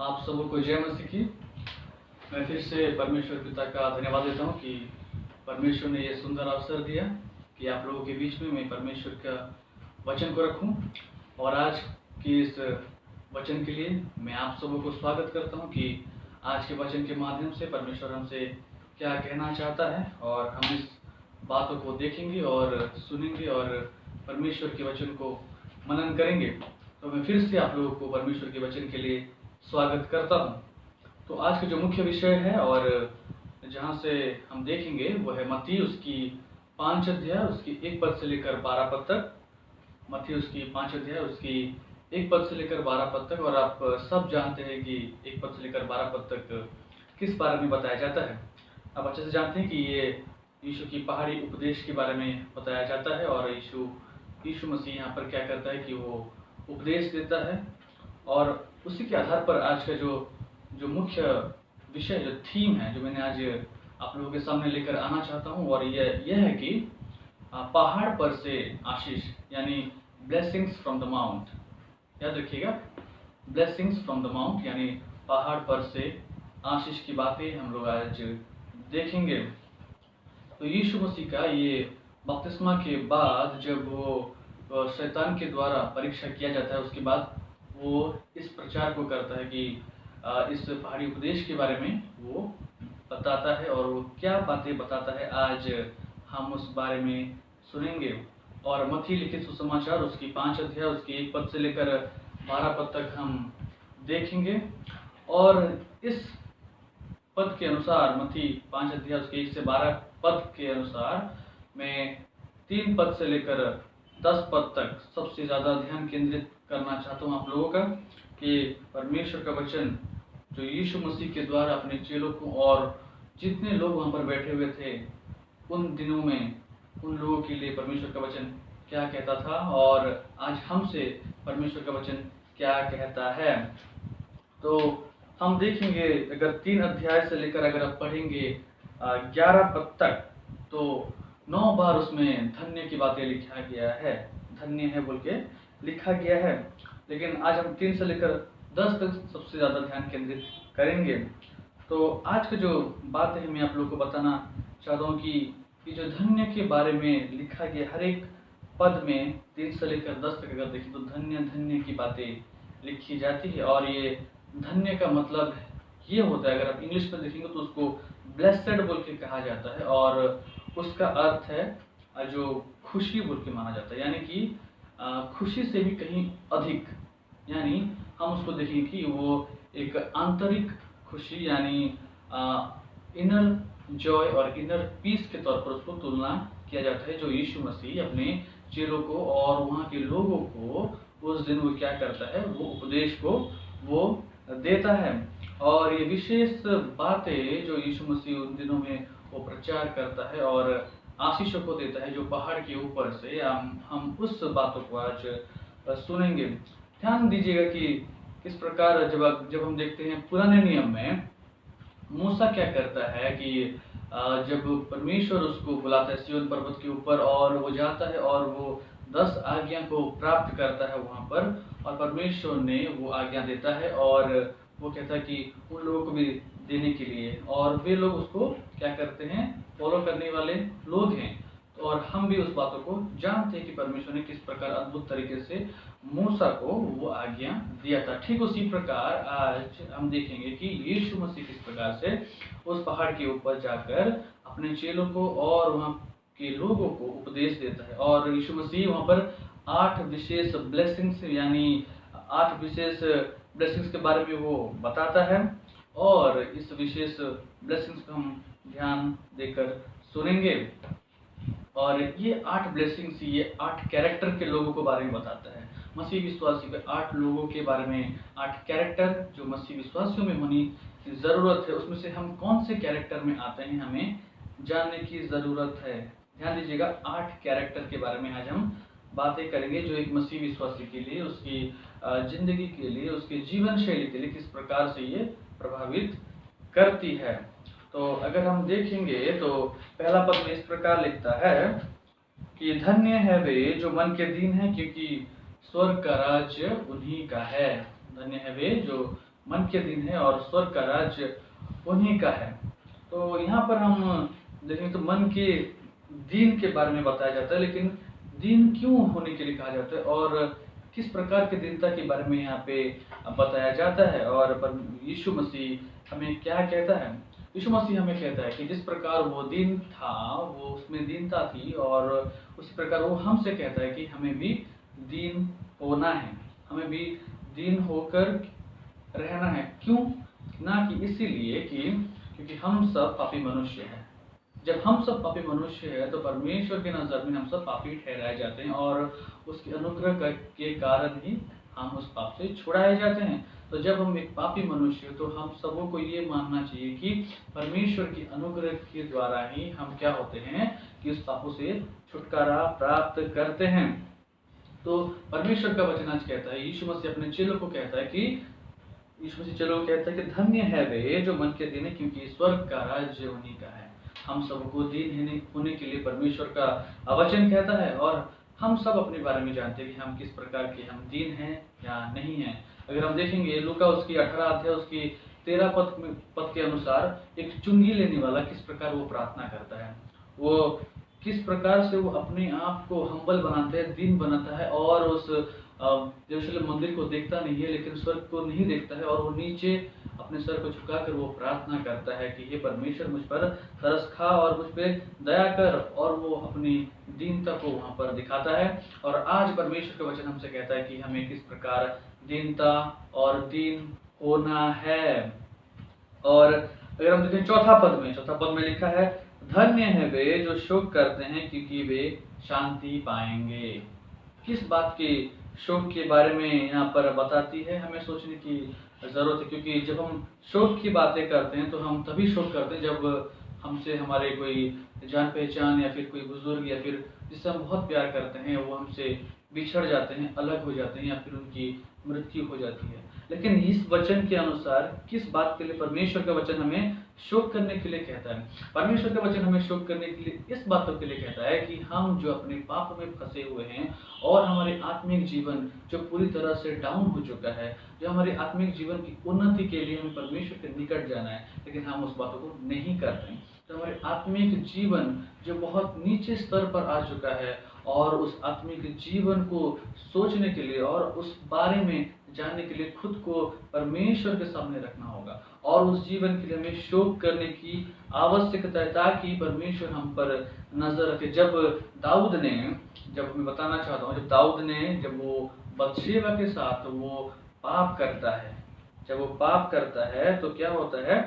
आप सबों को जय मसीह की। मैं फिर से परमेश्वर पिता का धन्यवाद देता हूँ कि परमेश्वर ने ये सुंदर अवसर दिया कि आप लोगों के बीच में मैं परमेश्वर का वचन को रखूं। और आज की इस वचन के लिए मैं आप सबों को स्वागत करता हूँ कि आज के वचन के माध्यम से परमेश्वर हमसे क्या कहना चाहता है, और हम इस बातों को देखेंगे और सुनेंगे और परमेश्वर के वचन को मनन करेंगे। तो मैं फिर से आप लोगों को परमेश्वर के वचन के लिए स्वागत करता हूँ। तो आज का जो मुख्य विषय है और जहाँ से हम देखेंगे वो है मत्ती उसकी 5 अध्याय उसकी 1 पद से लेकर 12 पद तक। मत्ती उसकी 5 अध्याय उसकी 1 पद से लेकर 12 पद तक। और आप सब जानते हैं कि 1 पद से लेकर 12 पद तक किस बारे में बताया जाता है। आप अच्छे से जानते हैं कि ये यीशु की पहाड़ी उपदेश के बारे में बताया जाता है, और यीशु मसीह यहाँ पर क्या करता है कि वो उपदेश देता है। और उसी के आधार पर आज का जो मुख्य विषय, जो थीम है, जो मैंने आज आप लोगों के सामने लेकर आना चाहता हूँ, और यह है कि पहाड़ पर से आशीष, यानी ब्लेसिंग्स फ्रॉम द माउंट। याद रखिएगा, ब्लेसिंग्स फ्रॉम द माउंट यानी पहाड़ पर से आशीष की बातें हम लोग आज देखेंगे। तो यीशु मसीह का ये बपतिस्मा के बाद जब वो शैतान के द्वारा परीक्षा किया जाता है, उसके बाद वो इस प्रचार को करता है कि इस पहाड़ी उपदेश के बारे में वो बताता है, और वो क्या बातें बताता है आज हम उस बारे में सुनेंगे। और मत्ती लिखित सुसमाचार उसकी 5 अध्याय उसकी 1 पद से लेकर 12 पद तक हम देखेंगे। और इस पद के अनुसार, मत्ती 5 अध्याय उसके 1 से 12 पद के अनुसार, मैं 3 पद से लेकर 10 पद तक सबसे ज़्यादा ध्यान केंद्रित करना चाहता हूँ आप लोगों का, कि परमेश्वर का वचन जो यीशु मसीह के द्वारा अपने चेलों को और जितने लोग वहाँ पर बैठे हुए थे उन दिनों में, उन लोगों के लिए परमेश्वर का वचन क्या कहता था, और आज हमसे परमेश्वर का वचन क्या कहता है। तो हम देखेंगे, अगर 3 अध्याय से लेकर अगर आप पढ़ेंगे 11 पद तक, तो 9 बार उसमें धन्य की बातें लिखा गया है, धन्य है बोल के लिखा गया है। लेकिन आज हम 3 से लेकर 10 तक सबसे ज़्यादा ध्यान केंद्रित करेंगे। तो आज का जो बात है मैं आप लोगों को बताना चाहता हूँ कि ये जो धन्य के बारे में लिखा गया, हर एक पद में 3 से लेकर 10 तक अगर देखें तो धन्य धन्य की बातें लिखी जाती है। और ये धन्य का मतलब ये होता है, अगर आप इंग्लिश में देखेंगे तो उसको ब्लेसेड बोल के कहा जाता है, और उसका अर्थ है जो खुशी बोल के माना जाता है, यानी कि खुशी से भी कहीं अधिक, यानी हम उसको देखेंगे कि वो एक आंतरिक खुशी, यानी इनर जॉय और इनर पीस के तौर पर उसको तुलना किया जाता है, जो यीशु मसीह अपने चेलों को और वहाँ के लोगों को उस दिन वो क्या करता है, वो उपदेश को वो देता है। और ये विशेष बातें जो यीशु मसीह उन दिनों में वो प्रचार करता है और आशीषों को देता है, जो पहाड़ के ऊपर से हम उस बातों को आज सुनेंगे। ध्यान दीजिएगा कि किस प्रकार जब हम देखते हैं पुराने नियम में मूसा क्या करता है कि जब परमेश्वर उसको बुलाता है सिय्योन पर्वत के ऊपर, और वो जाता है और वो 10 आज्ञा को प्राप्त करता है वहाँ पर, और परमेश्वर ने वो आज्ञा देता है, और वो कहता है कि उन लोगों को भी देने के लिए, और वे लोग उसको क्या करते हैं, फॉलो करने वाले लोग हैं। और हम भी उस बातों को जानते हैं कि परमेश्वर ने किस प्रकार अद्भुत तरीके से मूसा को वो आज्ञा दिया था। ठीक उसी प्रकार आज हम देखेंगे कि यीशु मसीह किस प्रकार से उस पहाड़ के ऊपर जाकर अपने चेलों को और वहाँ के लोगों को उपदेश देता है। और यीशु मसीह वहाँ पर 8 विशेष ब्लेसिंग्स, यानी 8 विशेष ब्लेसिंग्स के बारे में वो बताता है, और इस विशेष ब्लेसिंग्स को हम ध्यान देकर सुनेंगे। और ये 8 ब्लेसिंग्स, ये 8 कैरेक्टर के लोगों के बारे में बताता है, मसीह विश्वासी के 8 लोगों के बारे में, 8 कैरेक्टर जो मसीह विश्वासियों में होनी ज़रूरत है, उसमें से हम कौन से कैरेक्टर में आते हैं हमें जानने की ज़रूरत है। ध्यान दीजिएगा, 8 कैरेक्टर के बारे में आज हम बातें करेंगे, जो एक मसीह विश्वासी के लिए, उसकी ज़िंदगी के लिए, उसके जीवन शैली के लिए किस प्रकार से ये प्रभावित करती है। तो अगर हम देखेंगे तो पहला पद में इस प्रकार लिखता है कि धन्य है वे जो मन के दीन है, क्योंकि स्वर्ग का राज्य उन्हीं का है। धन्य है वे जो मन के दिन है और स्वर्ग का राज्य उन्हीं का है। तो यहाँ पर हम देखें तो मन के दिन के बारे में बताया जाता है, लेकिन दिन क्यों होने के लिए कहा जाता है और किस प्रकार के दीनता के बारे में यहाँ पे बताया जाता है। और पर यीशु मसीह हमें क्या कहता है? यीशु मसीह हमें कहता है कि जिस प्रकार वो दीन था, वो उसमें दीनता थी, और उसी प्रकार वो हमसे कहता है कि हमें भी दीन होना है, हमें भी दीन होकर रहना है। क्यों? ना कि इसीलिए कि क्योंकि हम सब पापी मनुष्य हैं। जब हम सब पापी मनुष्य हैं तो परमेश्वर के नज़र में हम सब पापी ठहराए जाते हैं, और उसके अनुग्रह के कारण ही हम उस पाप से छुड़ाए जाते हैं। तो जब हम एक पापी मनुष्य तो हम सबों को ये मानना चाहिए कि परमेश्वर की अनुग्रह के द्वारा ही हम क्या होते हैं कि उस पापों से छुटकारा प्राप्त करते हैं। तो परमेश्वर का वचन आज कहता है, यीशु मसीह अपने चेलों को कहता है कि यीशु मसीह चेलों को कहता है कि धन्य है वे जो मन के दीन है, क्योंकि स्वर्ग का राज्य उन्हीं का है। हम सबको दीन होने के लिए परमेश्वर का वचन कहता है, और हम सब अपने बारे में जानते हैं कि हम किस प्रकार के हम दीन हैं या नहीं हैं। अगर हम देखेंगे लूका उसकी 18 अध्याय उसकी 13 पद के अनुसार एक चुंगी लेने वाला किस प्रकार वो प्रार्थना करता है, वो किस प्रकार से वो अपने आप को हम्बल बनाता है, दीन बनाता है, और उस यरूशलेम मंदिर को देखता नहीं है, लेकिन स्वर्ग को नहीं देखता है, और वो नीचे अपने सर को झुकाकर वो प्रार्थना करता है कि हे परमेश्वर मुझ पर तरस खा और मुझ पे दया कर, और वो अपनी दीनता को वहाँ पर दिखाता है। और आज परमेश्वर का वचन हमसे कहता है कि हमें किस प्रकार दीनता और दीन होना है। और अगर हम देखें चौथा पद में लिखा है, धन्य है वे जो शोक करते हैं क्योंकि वे शांति पाएंगे। किस बात के शोक के बारे में यहाँ पर बताती है, हमें सोचने की ज़रूरत है। क्योंकि जब हम शोक की बातें करते हैं तो हम तभी शोक करते हैं जब हमसे हमारे कोई जान पहचान या फिर कोई बुजुर्ग या फिर जिससे हम बहुत प्यार करते हैं वो हमसे बिछड़ जाते हैं, अलग हो जाते हैं, या फिर उनकी मृत्यु हो जाती है। लेकिन इस वचन के अनुसार किस बात के लिए परमेश्वर का वचन हमें शोक करने के लिए कहता है? परमेश्वर का वचन हमें शोक करने के लिए इस बातों के लिए कहता है कि हम जो अपने पाप में फंसे हुए हैं और हमारे आत्मिक जीवन जो पूरी तरह से डाउन हो चुका है, जो हमारे आत्मिक जीवन की उन्नति के लिए हमें परमेश्वर के निकट जाना है, लेकिन हम उस बातों को नहीं कर रहे हैं। तो हमारे आत्मिक जीवन जो बहुत नीचे स्तर पर आ चुका है, और उस आत्मिक जीवन को सोचने के लिए और उस बारे में जानने के लिए खुद को परमेश्वर के सामने रखना होगा, और उस जीवन के लिए हमें शोक करने की आवश्यकता है ताकि परमेश्वर हम पर नजर रखे। जब दाऊद ने, जब मैं बताना चाहता हूँ, जब दाऊद ने जब वो बत्शेबा के साथ वो पाप करता है, जब वो पाप करता है तो क्या होता है,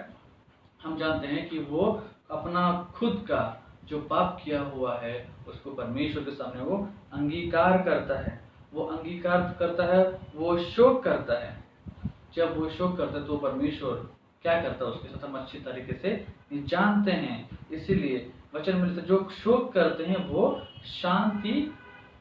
हम जानते हैं कि वो अपना खुद का जो पाप किया हुआ है उसको परमेश्वर के सामने वो अंगीकार करता है, वो अंगीकार करता है, वो शोक करता है। जब वो शोक करता है तो परमेश्वर क्या करता है उसके साथ हम अच्छी तरीके से जानते हैं। इसीलिए वचन में जो शोक करते हैं वो शांति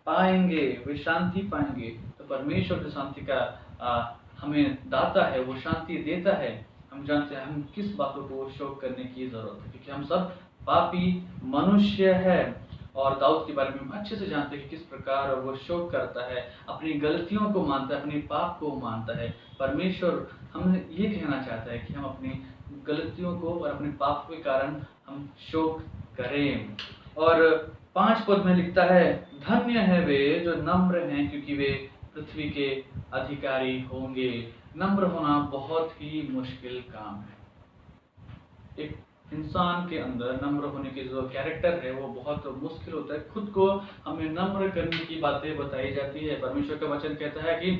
पाएंगे, वे शांति पाएंगे। तो परमेश्वर की शांति का हमें दाता है, वो शांति देता है। हम जानते हैं हम किस बातों को शोक करने की जरूरत है, क्योंकि हम सब पापी मनुष्य है। और दाऊद के बारे में हम अच्छे से जानते हैं कि किस प्रकार वो शोक करता है, अपनी गलतियों को मानता है, अपने पाप को मानता है। परमेश्वर हमें ये कहना चाहता है कि हम अपनी गलतियों को और अपने पाप के कारण हम शोक करें। और 5 पद में लिखता है, धन्य है वे जो नम्र हैं क्योंकि वे पृथ्वी के अधिकारी होंगे। नम्र होना बहुत ही मुश्किल काम है। एक इंसान के अंदर नम्र होने की जो कैरेक्टर है वो बहुत मुश्किल होता है। खुद को हमें नम्र करने की बातें बताई जाती है। परमेश्वर का वचन कहता है कि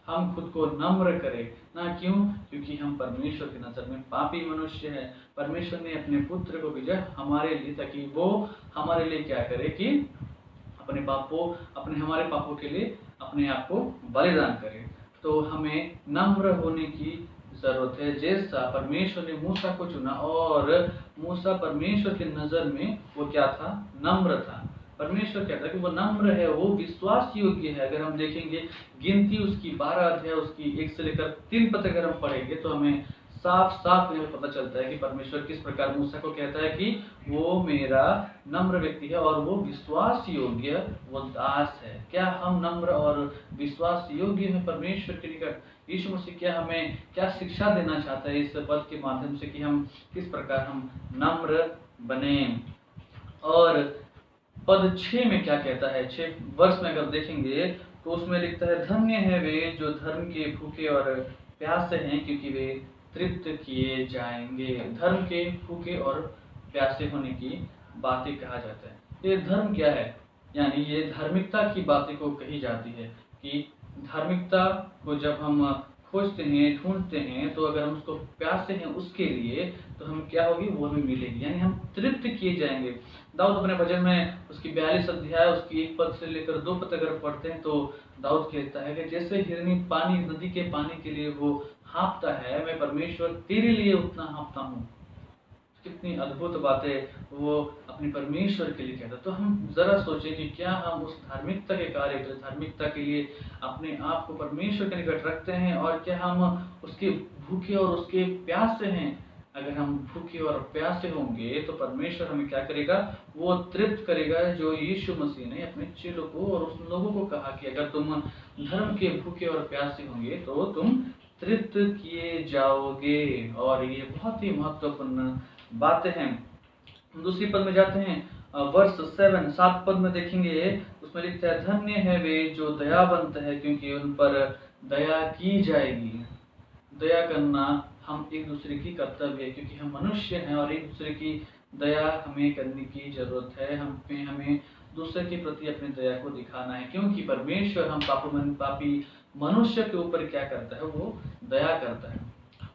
हम खुद को नम्र करें, ना क्यों? क्योंकि हम परमेश्वर की नजर में पापी मनुष्य हैं। परमेश्वर ने अपने पुत्र को भेजा हमारे लिए, ताकि वो हमारे लिए क्या करे कि हमारे पापों के लिए अपने आप को बलिदान करे। तो हमें नम्र होने की जरूरत है। जैसा परमेश्वर ने मूसा को चुना, और मूसा परमेश्वर की नजर में वो क्या था? नम्र था। परमेश्वर कहता है कि वो नम्र है, वो विश्वास योग्य है। अगर हम देखेंगे गिनती उसकी 12 अध्याय उसकी 1 से लेकर 3 पद अगर हम पढ़ेंगे तो हमें साफ साफ यहाँ पता चलता है कि परमेश्वर किस प्रकार मूसा को कहता है कि वो मेरा नम्र व्यक्ति है और वो विश्वास योग्य, वो दास है। क्या हम नम्र और विश्वास योग्य हैं परमेश्वर के निकट? यीशु मसीह क्या हमें क्या शिक्षा देना चाहता है इस पद के माध्यम से कि हम किस प्रकार हम नम्र बने। और पद 6 में क्या कहता है, 6 वर्ष में अगर देखेंगे तो उसमें लिखता है, धन्य है वे जो धर्म के भूखे और प्यासे हैं क्योंकि वे तृप्त किए जाएंगे। धर्म के भूखे और प्यासे होने की बातें कहा जाता है। ये धर्म क्या है, यानी ये धार्मिकता की बातें को कही जाती है कि धार्मिकता को जब हम खोजते हैं, ढूंढते हैं, तो अगर हम उसको प्यासे हैं उसके लिए तो हम क्या होगी, वो हमें मिलेगी, यानी हम तृप्त किए जाएंगे। दाऊद अपने भजन में उसकी 42 अध्याय उसकी 1 पद से लेकर 2 पद अगर पढ़ते हैं तो दाऊद कहता है कि जैसे हिरनी पानी, नदी के पानी के लिए वो हाँफता है, मैं परमेश्वर तेरे लिए उतना हाँफता हूँ। कितनी अद्भुत बातें वो अपने परमेश्वर के लिए कहता। तो हम जरा सोचें कि क्या हम उस धार्मिकता के कार्य, धार्मिकता के लिए अपने आप को परमेश्वर के निकट रखते हैं, और क्या हम उसके भूखे और उसके प्यासे हैं। अगर हम भूखे और प्यासे होंगे तो परमेश्वर हमें क्या करेगा, वो तृप्त करेगा, जो यीशु मसीह ने अपने चेलों को और उन लोगों को कहा कि अगर तुम धर्म के भूखे और प्यासे होंगे तो तुम तृप्त किए जाओगे। और ये बहुत ही महत्वपूर्ण बातें हैं। दूसरी पद में जाते हैं, वर्ष 7 पद में देखेंगे, उसमें लिखता है, धन्य है वे जो दयावंत है क्योंकि उन पर दया की जाएगी। दया करना हम एक दूसरे की कर्तव्य है, क्योंकि हम मनुष्य हैं और एक दूसरे की दया हमें करने की जरूरत है। हमें दूसरे के प्रति अपनी दया को दिखाना है, क्योंकि परमेश्वर हम पापी मनुष्य के ऊपर क्या करता है, वो दया करता है।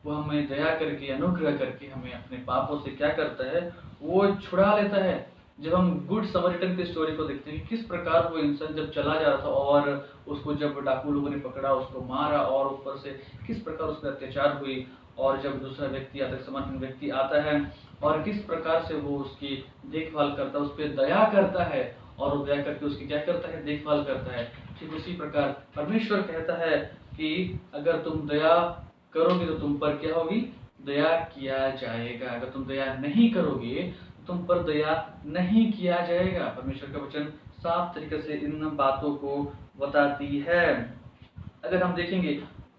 वो हमें दया करके, अनुग्रह करके हमें अपने पापों से क्या करता है, वो छुड़ा लेता है। जब हम गुड समरिटन की स्टोरी को देखते हैं, किस प्रकार वो इंसान जब चला जा रहा था और उसको जब डाकू लोगों ने पकड़ा, उसको मारा, और ऊपर से किस प्रकार उस पर अत्याचार हुई, और जब दूसरा व्यक्ति आता है, समर्पण व्यक्ति आता है, और किस प्रकार से वो उसकी देखभाल करता है, उस पर दया करता है, और वो दया करके उसकी क्या करता है, देखभाल करता है। ठीक उसी प्रकार परमेश्वर कहता है कि अगर तुम दया करोगे तो तुम पर क्या होगी, दया किया जाएगा। अगर तुम दया नहीं करोगे तो तुम पर दया नहीं किया जाएगा। परमेश्वर का वचन साफ तरीके से इन बातों को बताती है। अगर हम देखेंगे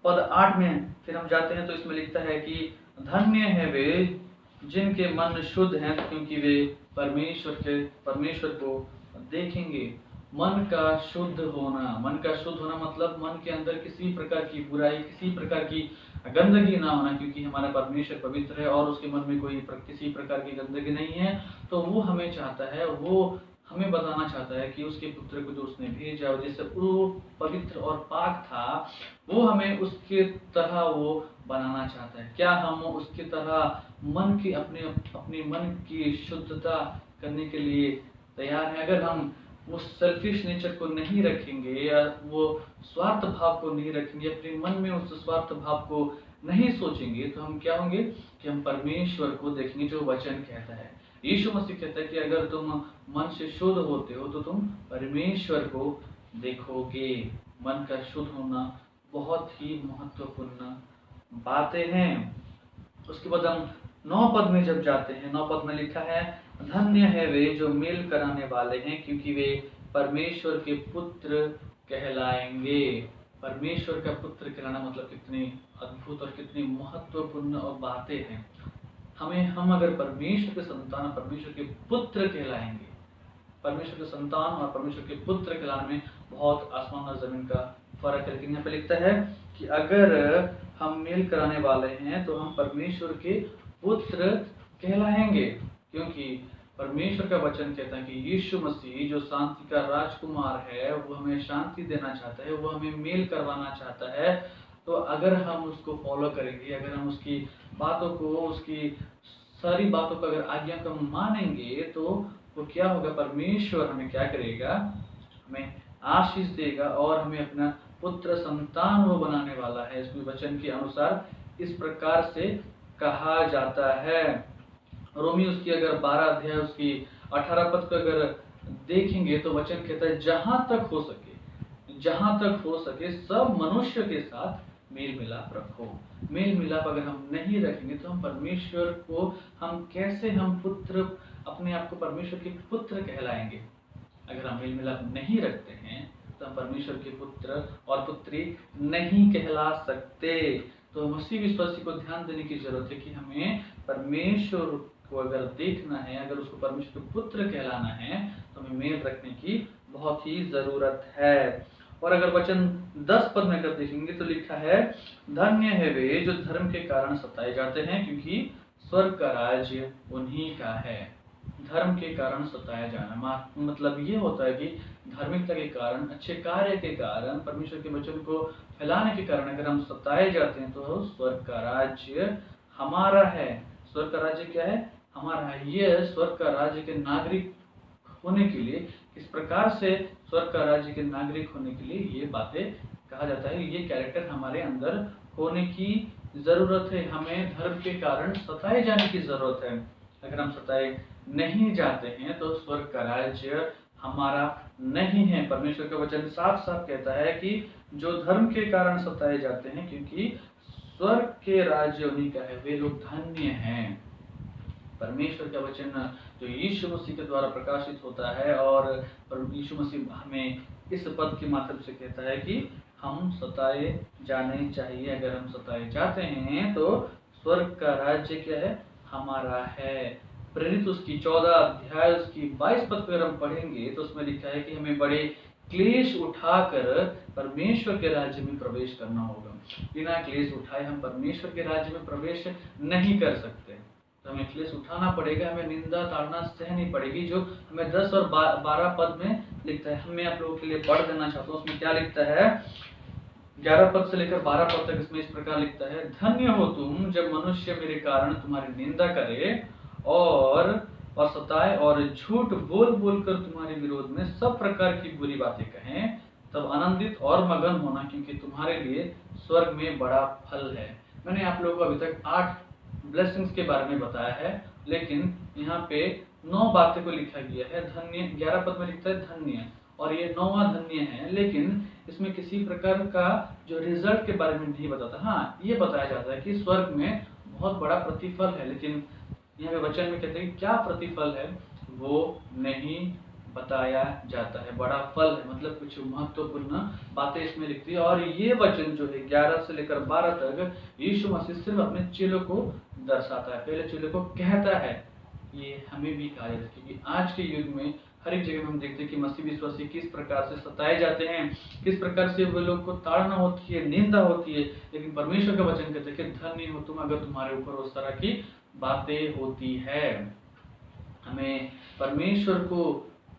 पद 8 में फिर हम जाते हैं तो इसमें लिखता है कि धन्य है वे जिनके मन शुद्ध हैं क्योंकि वे परमेश्वर को देखेंगे। मन का शुद्ध होना मतलब मन के अंदर किसी प्रकार की बुराई, किसी प्रकार की गंदगी ना होना, क्योंकि हमारा परमेश्वर पवित्र है और उसके मन में कोई किसी प्रकार की गंदगी नहीं है। तो वो हमें चाहता है, वो हमें बताना चाहता है कि उसके पुत्र को जो उसने भेजा, जैसे वो पवित्र और पाक था, वो हमें उसके तरह वो बनाना चाहता है। क्या हम उसके तरह मन की अपने मन की शुद्धता करने के लिए तैयार हैं? अगर हम वो सेल्फिश नेचर को नहीं रखेंगे या वो स्वार्थ भाव को नहीं रखेंगे, अपने मन में उस स्वार्थ भाव को नहीं सोचेंगे, तो हम क्या होंगे कि हम परमेश्वर को देखेंगे, जो वचन कहता है। यीशु मसीह कहता है कि अगर तुम मन से शुद्ध होते हो तो तुम परमेश्वर को देखोगे। मन का शुद्ध होना बहुत ही महत्वपूर्ण बातें हैं। उसके बाद हम 9 पद में जब जाते हैं, 9 पद में लिखा है, धन्य है वे जो मेल कराने वाले हैं क्योंकि वे परमेश्वर के पुत्र कहलाएंगे। परमेश्वर का पुत्र कहलाना मतलब कितनी अद्भुत और कितनी महत्वपूर्ण बातें हैं। हम अगर परमेश्वर के संतान, परमेश्वर के पुत्र कहलाएंगे। परमेश्वर के संतान और परमेश्वर के पुत्र कहलाने में बहुत आसमान और जमीन का फर्क है। लेकिन यहाँ पे लिखता है कि अगर हम मेल कराने वाले हैं तो हम परमेश्वर के पुत्र कहलाएंगे, क्योंकि परमेश्वर का वचन कहता है कि यीशु मसीह जो शांति का राजकुमार है, वो हमें शांति देना चाहता है, वो हमें मेल करवाना चाहता है। तो अगर हम उसको फॉलो करेंगे, अगर हम उसकी बातों को, उसकी सारी बातों को अगर आज्ञा को मानेंगे, तो वो क्या होगा, परमेश्वर हमें क्या करेगा, हमें आशीष देगा और हमें अपना पुत्र संतान वो बनाने वाला है। इसमें वचन के अनुसार इस प्रकार से कहा जाता है। रोमी उसकी अगर 12 अध्याय उसकी 18 पद को अगर देखेंगे तो वचन कहता है, जहां तक हो सके सब मनुष्य के साथ मेल मिलाप रखो। मेल मिलाप अगर हम नहीं रखेंगे तो हम परमेश्वर को, हम कैसे हम पुत्र, अपने आप को परमेश्वर के पुत्र कहलाएंगे। अगर हम मेल मिलाप नहीं रखते हैं तो हम परमेश्वर के पुत्र और पुत्री नहीं कहला सकते। तो मसीह विश्वासी को ध्यान देने की जरूरत है कि हमें परमेश्वर को अगर देखना है, अगर उसको परमेश्वर के पुत्र कहलाना है, तो हमें मेल रखने की बहुत ही जरूरत है। और अगर वचन 10 पद में अगर देखेंगे तो लिखा है, धन्य है वे जो धर्म के कारण सताए जाते हैं, क्योंकि स्वर्ग का राज्य उन्हीं का है। धर्म के कारण सताया जाना मतलब ये होता है कि धार्मिकता के कारण, अच्छे कार्य के कारण, परमेश्वर के वचन को फैलाने के कारण अगर हम सताए जाते हैं तो स्वर्ग का राज्य हमारा है। स्वर्ग का राज्य क्या है? हमारा है। ये स्वर्ग का राज्य के नागरिक होने के लिए, किस प्रकार से स्वर्ग का राज्य के नागरिक होने के लिए ये बातें कहा जाता है, ये कैरेक्टर हमारे अंदर होने की जरूरत है। हमें धर्म के कारण सताए जाने की जरूरत है। अगर हम सताए नहीं जाते हैं तो स्वर्ग का राज्य हमारा नहीं है। परमेश्वर का वचन साफ साफ कहता है कि जो धर्म के कारण सताए जाते हैं, क्योंकि स्वर्ग के राज्य उन्हीं का है, वे लोग धन्य हैं। परमेश्वर का वचन जो यीशु मसीह के द्वारा प्रकाशित होता है, और यीशु मसीह हमें इस पद के माध्यम से कहता है कि हम सताए जाने चाहिए। अगर हम सताए जाते हैं तो स्वर्ग का राज्य क्या है? हमारा है। प्रेरित उसकी 14 अध्याय उसकी 22 पद पर हम पढ़ेंगे तो उसमें लिखा है कि हमें बड़े क्लेश उठाकर परमेश्वर के राज्य में प्रवेश करना होगा। बिना क्लेश उठाए हम परमेश्वर के राज्य में प्रवेश नहीं कर सकते। तो हमें क्लेश उठाना पड़ेगा, हमें निंदा ताड़ना सहनी पड़ेगी, जो हमें 10 और 12 पद में लिखता है। मैं आप लोगों के लिए पढ़ देना चाहता हूँ। उसमें क्या लिखता है? 11 पद से लेकर 12 पद तक इसमें इस प्रकार लिखता है, धन्य हो तुम जब मनुष्य मेरे कारण तुम्हारी निंदा करे और सताए और झूठ बोल बोल कर तुम्हारे विरोध में सब प्रकार की बुरी बातें कहें, तब आनंदित और मगन होना, क्योंकि तुम्हारे लिए स्वर्ग में बड़ा फल है। मैंने आप लोगों को अभी तक 8 ब्लेसिंग्स के बारे में बताया है, लेकिन यहाँ पे 9 बातें को लिखा गया है। धन्य 11 पद में लिखता है धन्य, और ये 9वां धन्य है, लेकिन इसमें किसी प्रकार का जो रिजल्ट के बारे में नहीं बताता। हाँ, ये बताया जाता है कि स्वर्ग में बहुत बड़ा प्रतिफल है, लेकिन यहाँ पे वचन में कहते हैं क्या प्रतिफल है वो नहीं बताया जाता है। बड़ा फल है मतलब कुछ महत्वपूर्ण बातें इसमें लिखती है। और ये वचन जो है 11 से लेकर 12 तक यीशु मसीह सिर्फ अपने चेलों को दर्शाता है, पहले चेलों को कहता है। ये हमें भी कहा जाता है, क्योंकि आज के युग में हर एक जगह में हम देखते हैं कि मसीह विश्वासी किस प्रकार से सताए जाते हैं, किस प्रकार से वे लोग को ताड़ना होती है, निंदा होती है। लेकिन परमेश्वर का वचन कहते हैं कि धन्य हो तुम अगर तुम्हारे ऊपर उस तरह की बातें होती है। हमें परमेश्वर को,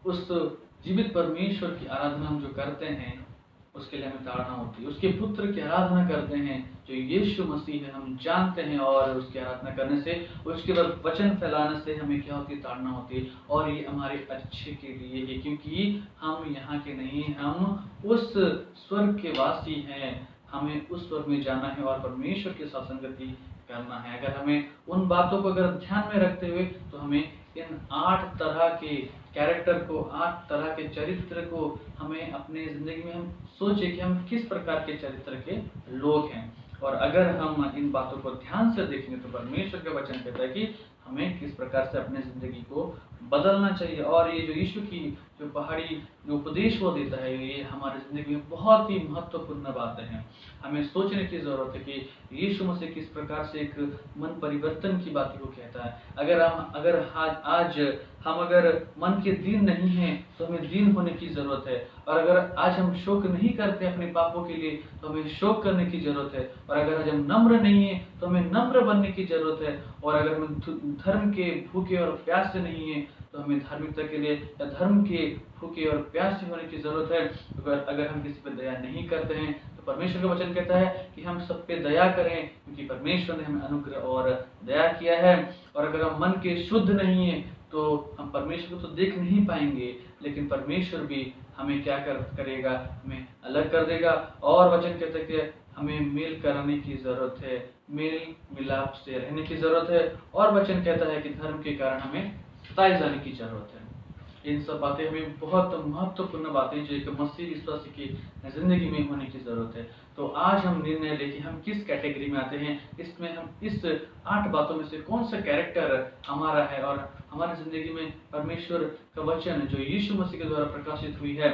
उस जीवित परमेश्वर की आराधना हम जो करते हैं उसके लिए हमें ताड़ना होती है। उसके पुत्र की आराधना करते हैं जो यीशु मसीह है, हम जानते हैं, और उसकी आराधना करने से, उसके बाद वचन फैलाने से हमें क्या होती है? ताड़ना होती है। और ये हमारे अच्छे के लिए है, क्योंकि हम यहाँ के नहीं, हम उस स्वर्ग के वासी हैं। हमें उस स्वर्ग में जाना है और परमेश्वर के साथ संगति करना है। अगर हमें उन बातों को अगर ध्यान में रखते हुए, तो हमें इन 8 तरह के कैरेक्टर को, 8 तरह के चरित्र को हमें अपने जिंदगी में हम सोचे कि हम किस प्रकार के चरित्र के लोग हैं। और अगर हम इन बातों को ध्यान से देखेंगे तो परमेश्वर का वचन कहता है कि हमें किस प्रकार से अपने जिंदगी को बदलना चाहिए। और ये जो यीशु की जो पहाड़ी जो उपदेश वो देता है, ये हमारे जिंदगी में बहुत ही महत्वपूर्ण बातें हैं। हमें सोचने की जरूरत है कि यीशु मसीह किस प्रकार से एक मन परिवर्तन की बात को कहता है। अगर आज हम अगर मन के दीन नहीं हैं तो हमें दीन होने की जरूरत है। और अगर आज हम शोक नहीं करते अपने पापों के लिए तो हमें शोक करने की जरूरत है। और अगर आज हम नम्र नहीं है तो हमें नम्र बनने की जरूरत है। और अगर हम धर्म के भूखे और प्यासे नहीं है तो हमें धार्मिकता के लिए या धर्म के भूखे और प्यासे होने की जरूरत है। अगर हम किसी पर दया नहीं करते हैं तो परमेश्वर का वचन कहता है कि हम सब पे दया करें, क्योंकि परमेश्वर ने हमें अनुग्रह और दया किया है। और अगर हम मन के शुद्ध नहीं है तो हम परमेश्वर को तो देख नहीं पाएंगे, लेकिन परमेश्वर भी हमें क्या करेगा? हमें अलग कर देगा। और वचन कहता है कि हमें मेल करने की जरूरत है, मेल मिलाप से रहने की जरूरत है। और वचन कहता है कि धर्म के कारण हमें सताए जाने की जरूरत है। इन सब बातें हमें बहुत महत्वपूर्ण बातें जो एक मसीह विश्वासी की जिंदगी में होने की जरूरत है। तो आज हम निर्णय लेके हम किस कैटेगरी में आते हैं, इसमें हम इस 8 बातों में से कौन सा कैरेक्टर हमारा है, और हमारी जिंदगी में परमेश्वर का वचन जो यीशु मसीह के द्वारा प्रकाशित हुई है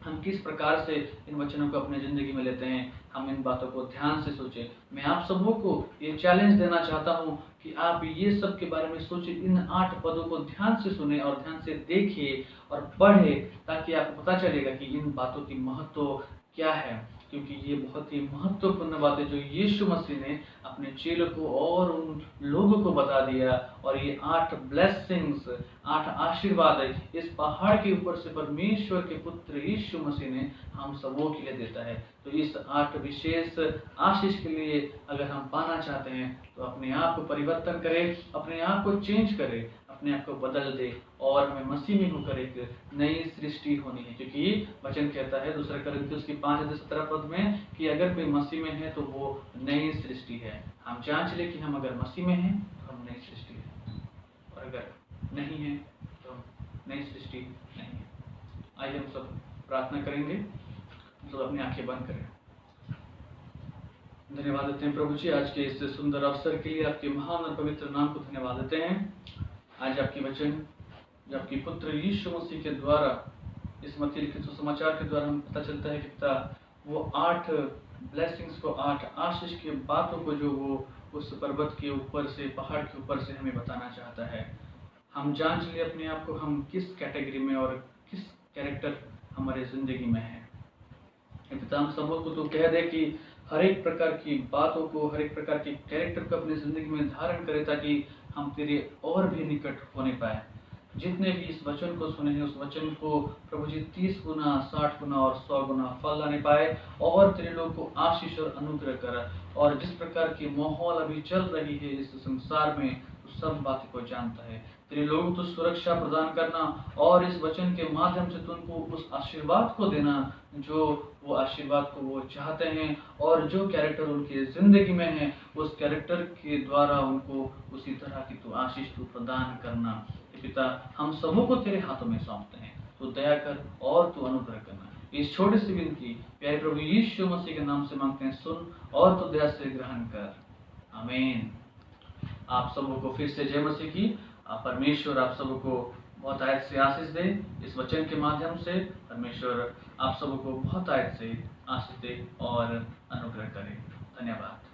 हम किस प्रकार से इन वचनों को अपने ज़िंदगी में लेते हैं, हम इन बातों को ध्यान से सोचें। मैं आप सबों को ये चैलेंज देना चाहता हूँ कि आप ये सब के बारे में सोचें, इन 8 पदों को ध्यान से सुने और ध्यान से देखिए और पढ़े, ताकि आपको पता चलेगा कि इन बातों की महत्व क्या है। क्योंकि ये बहुत ही महत्वपूर्ण बात है जो यीशु मसीह ने अपने चेलों को और उन लोगों को बता दिया। और ये 8 ब्लेसिंग्स, 8 आशीर्वाद है इस पहाड़ के ऊपर से परमेश्वर के पुत्र यीशु मसीह ने हम सबों के लिए देता है। तो इस 8 विशेष आशीष के लिए अगर हम पाना चाहते हैं तो अपने आप को परिवर्तन करें, अपने आप को चेंज करें, अपने आप को बदल दे और हमें मसीह में होकर एक नई सृष्टि होनी है। क्योंकि वचन कहता है 2 कुरिन्थियों की 5:17 पद में कि अगर कोई मसीह में है तो वो नई सृष्टि है। हम जांच लें कि हम अगर मसीह में हैं तो हम नई सृष्टि है, और अगर नहीं है तो हम नई सृष्टि नहीं है। आइए हम सब प्रार्थना करेंगे, हम सब अपनी आंखें बंद करें। धन्यवाद देते हैं प्रभु जी आज के इस सुंदर अवसर के लिए, आपके महान और पवित्र नाम को धन्यवाद देते हैं। आज आपकी वचन जो आपके पुत्र यीशु मसीह के द्वारा इस मत्ती लिखित सुसमाचार के द्वारा हमें पता चलता है कि पिता वो 8 ब्लेसिंग्स को, 8 आशीष की बातों को जो वो उस पर्वत के ऊपर से, पहाड़ के ऊपर से हमें बताना चाहता है। हम जांच ले अपने आप को, हम किस कैटेगरी में और किस कैरेक्टर हमारे ज़िंदगी में है। पिता हम सबों को तो कह दे कि हर एक प्रकार की बातों को, हर एक प्रकार के कैरेक्टर को अपनी ज़िंदगी में धारण करें, ताकि हम तेरे और भी निकट होने पाए। जितने भी इस वचन को सुने हैं उस वचन को प्रभु जी 30 गुना, 60 गुना और 100 गुना फल लाने पाए, और तेरे लोग को आशीष और अनुग्रह कर। और जिस प्रकार की माहौल अभी चल रही है इस संसार में, उस सब बात को जानता है। तेरे लोगों को सुरक्षा प्रदान करना और इस वचन के माध्यम से तुमको उस आशीर्वाद को देना जो वो आशीर्वाद को वो चाहते हैं, और जो कैरेक्टर उनकी ज़िंदगी में है उस कैरेक्टर के द्वारा उनको उसी तरह की तो आशीष तू प्रदान करना। पिता हम सबों को तेरे हाथों में सौंपते हैं, तो दया कर और तू अनुग्रह करना। इस छोटी सी विनती प्यारे प्रभु यीशु मसीह के नाम से मांगते हैं, सुन और तो दया से ग्रहण कर। आमीन। आप सबों को फिर से जय मसीह की। परमेश्वर आप सबों को बहुत आयत से आशीष दे। इस वचन के माध्यम से परमेश्वर आप सबों को बहुत आयत से आशीष दे और अनुग्रह करे। धन्यवाद।